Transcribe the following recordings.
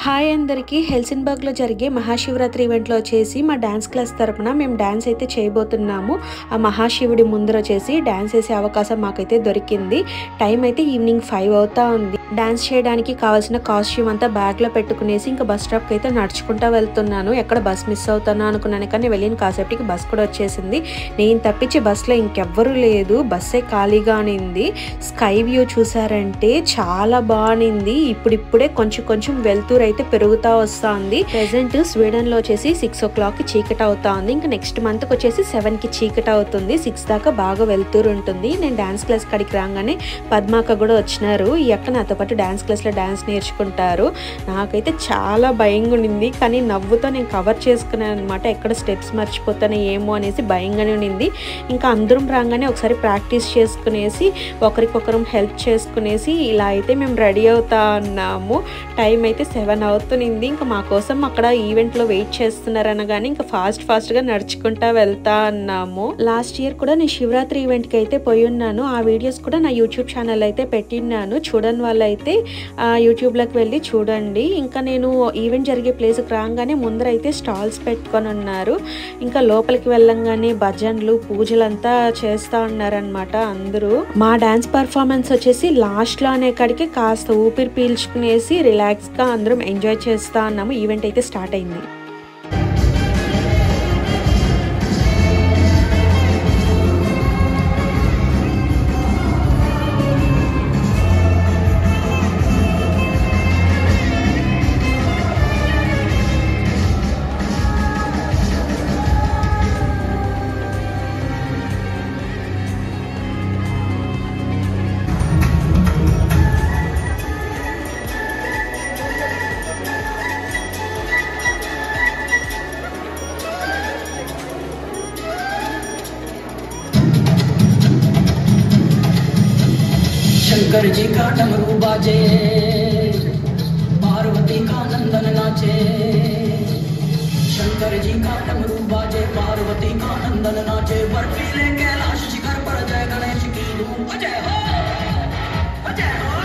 Hi అందరికీ హెల్సిన్బర్గ్లో జరిగే మహాశివరాత్రి ఈవెంట్లో వచ్చేసి మా డాన్స్ క్లాస్ తరపున మేము డాన్స్ అయితే చేయబోతున్నాము. ఆ మహాశివుడి ముందర వచ్చేసి డాన్స్ చేసే అవకాశం మాకైతే దొరికింది. టైం అయితే ఈవినింగ్ 5 అవుతా ఉంది. డాన్స్ చేయడానికి కావాల్సిన కాస్ట్యూమ్ అంతా బ్యాగ్లో పెట్టుకునేసి ఇంకా బస్ స్టాప్కి అయితే నడుచుకుంటూ వెళ్తున్నాను. ఎక్కడ బస్ మిస్ అవుతానో అనుకున్నాను, కానీ వెళ్ళిన కాసేపటికి బస్ కూడా వచ్చేసింది. నేను తప్పించి బస్సులో ఇంకెవ్వరూ లేదు, బస్సే ఖాళీగా ఉంది. స్కై వ్యూ చూసారంటే చాలా బాగుంది. ఇప్పుడిప్పుడే కొంచెం వెళ్తూరు అయితే పెరుగుతా వస్తా ఉంది. ప్రెసెంట్ స్వీడన్ లో వచ్చేసి 6 o'clock చీకటి అవుతా ఉంది. ఇంకా నెక్స్ట్ మంత్ కి వచ్చేసి 7 కి చీకటి అవుతుంది. 6 దాకా బాగా వెళ్తూరు ఉంటుంది. నేను డాన్స్ క్లాస్ కాడికి రాగానే పద్మాక కూడా వచ్చినారు. ఈ అక్క నాతో పాటు డాన్స్ క్లాస్ లో డాన్స్ నేర్చుకుంటారు. నాకైతే చాలా భయంగా ఉండింది, కానీ నవ్వుతో నేను కవర్ చేసుకున్నాను అనమాట. ఎక్కడ స్టెప్స్ మర్చిపోతానో ఏమో అనేసి భయంగానే ఉండింది. ఇంకా అందరం రాగానే ఒకసారి ప్రాక్టీస్ చేసుకునేసి ఒకరికొకరం హెల్ప్ చేసుకునేసి ఇలా అయితే మేము రెడీ అవుతా ఉన్నాము. టైం అయితే 7 అవుతుంది. ఇంకా మా కోసం అక్కడ ఈవెంట్లో వెయిట్ చేస్తున్నారు అనగానే ఇంకా ఫాస్ట్గా నడుచుకుంటా వెళ్తా అన్నాము. లాస్ట్ ఇయర్ కూడా నేను శివరాత్రి ఈవెంట్కి అయితే పోయి ఉన్నాను. ఆ వీడియోస్ కూడా నా యూట్యూబ్ ఛానల్ అయితే పెట్టినాను. చూడని వాళ్ళు అయితే యూట్యూబ్లోకి వెళ్ళి చూడండి. ఇంకా నేను ఈవెంట్ జరిగే ప్లేస్కి రాగానే ముందర అయితే స్టాల్స్ పెట్టుకొని ఉన్నారు. ఇంకా లోపలికి వెళ్ళంగానే భజన్లు పూజలంతా చేస్తూ ఉన్నారనమాట అందరూ. మా డాన్స్ పర్ఫార్మెన్స్ వచ్చేసి లాస్ట్లో అనే కాడికి కాస్త ఊపిరి పీల్చుకునేసి రిలాక్స్గా అందరం ఎంజాయ్ చేస్తా ఉన్నాము. ఈవెంట్ అయితే స్టార్ట్ అయింది. शंकर जी का डमरू बाजे, पार्वती का नंदन नाचे। शंकर जी का डमरू बाजे, पार्वती का नंदन नाचे। बर्फीले कैलाश शिखर पर जय गणेश की धूम अजय हो, अजय हो।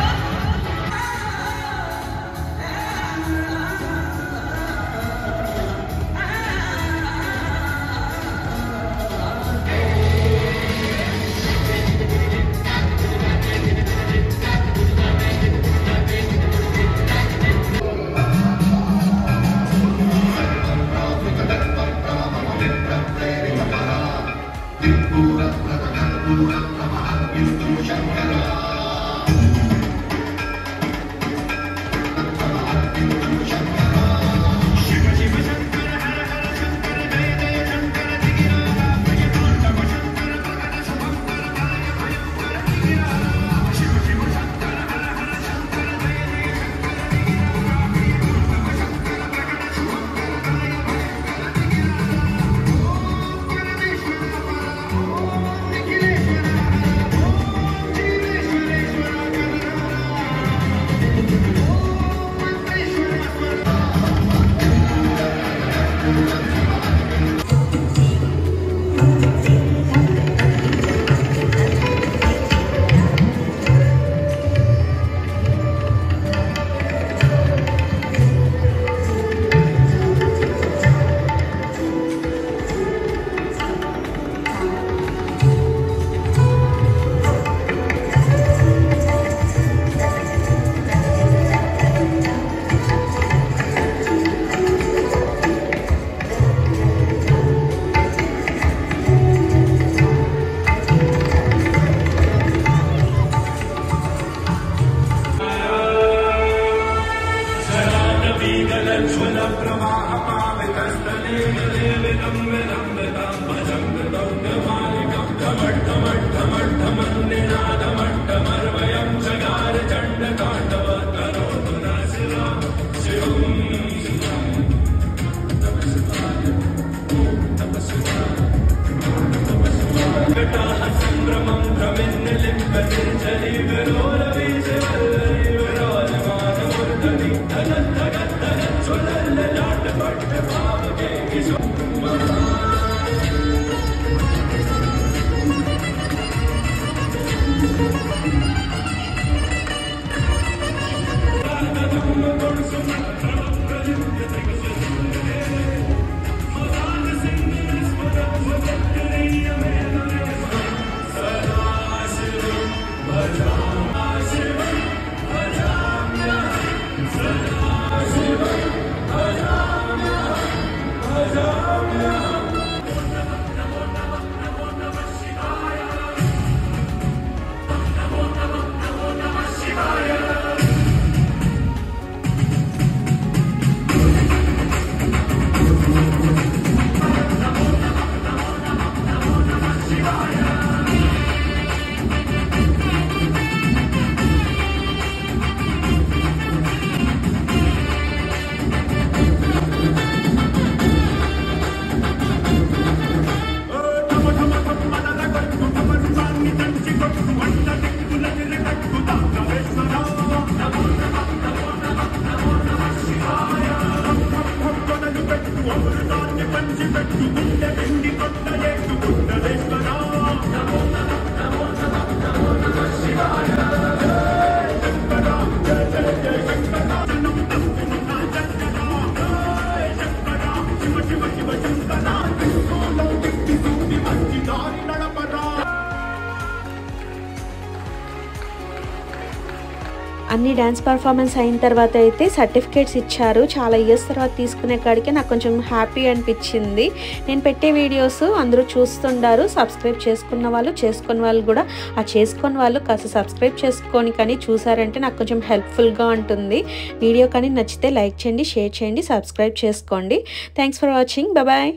అన్ని డాన్స్ పర్ఫార్మెన్స్ అయిన తర్వాత అయితే సర్టిఫికేట్స్ ఇచ్చారు. చాలా ఇయర్స్ తర్వాత తీసుకునే కాడికి నాకు కొంచెం హ్యాపీ అనిపించింది. నేను పెట్టే వీడియోస్ అందరూ చూస్తుంటారు. సబ్స్క్రైబ్ చేసుకున్న వాళ్ళు కూడా ఆ చేసుకున్న వాళ్ళు కాస్త సబ్స్క్రైబ్ చేసుకొని కానీ చూసారంటే నాకు కొంచెం హెల్ప్ఫుల్గా ఉంటుంది. వీడియో కానీ నచ్చితే లైక్ చేయండి, షేర్ చేయండి, సబ్స్క్రైబ్ చేసుకోండి. Thanks for watching. బాయ్.